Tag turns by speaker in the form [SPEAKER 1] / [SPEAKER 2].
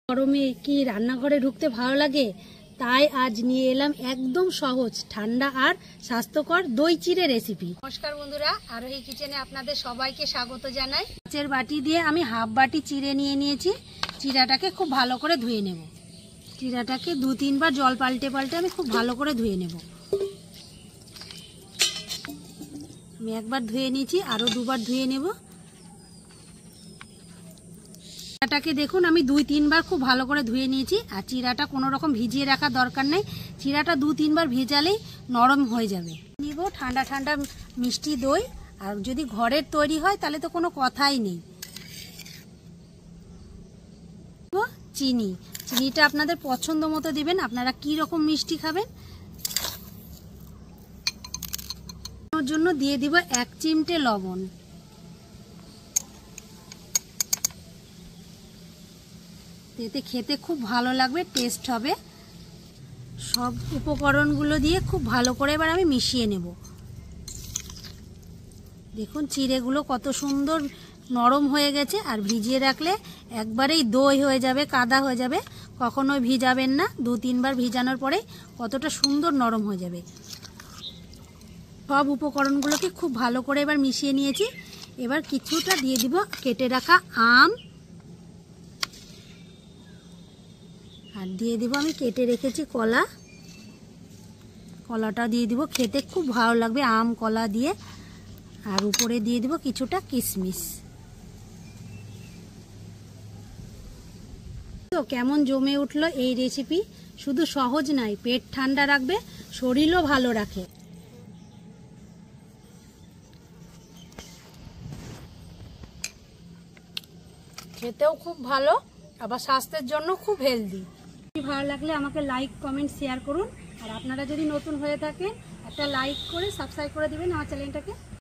[SPEAKER 1] গরমে কি রান্নাঘরে ঢুকতে ভালো লাগে, তাই আজ নিয়ে এলাম একদম সহজ, ঠান্ডা আর স্বাস্থ্যকর দই চিড়ে রেসিপি। নমস্কার বন্ধুরা, আরোহী কিচেনে আপনাদের সবাইকে স্বাগত জানাই। কাচের বাটি দিয়ে আমি হাফ বাটি চিড়ে নিয়ে নিয়েছি। চিড়াটাকে খুব ভালো করে ধুয়ে নেব। চিড়াটাকে 2-3 বার জল পাল্টে পাল্টে আমি খুব ভালো করে ধুয়ে নেব। আমি একবার ধুয়ে নিয়েছি, আরও 2 বার ধুয়ে নেব। চিড়াটাকে দেখুন আমি 2-3 বার খুব ভালো করে ধুয়ে নিয়েছি। আর চিড়াটা কোনো রকম ভিজিয়ে রাখার দরকার নেই। চিড়াটা 2-3 বার ভেজালেই নরম হয়ে যাবে। নিব ঠান্ডা ঠান্ডা মিষ্টি দই, আর যদি ঘরের তৈরি হয় তাহলে তো কোনো কথাই নেই। চিনি, চিনিটা আপনাদের পছন্দ মতো দিবেন, আপনারা কি রকম মিষ্টি খাবেন। ওর জন্য দিয়ে দিব 1 চিমটে লবণ। এতে খেতে খুব ভালো লাগবে, টেস্ট হবে। সব উপকরণগুলো দিয়ে খুব ভালো করে এবার আমি মিশিয়ে নেব। দেখুন চিড়েগুলো কত সুন্দর নরম হয়ে গেছে, আর ভিজিয়ে রাখলে একবারেই দই হয়ে যাবে, কাদা হয়ে যাবে। কখনোই ভিজাবেন না, 2-3 বার ভিজানোর পরে কতটা সুন্দর নরম হয়ে যাবে। সব উপকরণগুলোকে খুব ভালো করে এবার মিশিয়ে নিয়েছি। এবার কিছুটা দিয়ে দিব কেটে রাখা আম, আর দিয়ে দিব আমি কেটে রেখেছি কলা। কলাটা দিয়ে দিব, খেতে খুব ভালো লাগবে আম কলা দিয়ে। আর উপরে দিয়ে দিব কিছুটা কিশমিশ। তো কেমন জমে উঠলো এই রেসিপি। শুধু সহজ নয়, পেট ঠান্ডা রাখবে, শরীরও ভালো রাখে। খেতেও খুব ভালো, আবার স্বাস্থ্যের জন্য খুব হেলদি। ভালো লাগলে আমাকে লাইক কমেন্ট শেয়ার করুন। আর আপনারা যদি নতুন হয়ে থাকেন একটা লাইক করে সাবস্ক্রাইব করে দিবেন আমার চ্যানেলটাকে।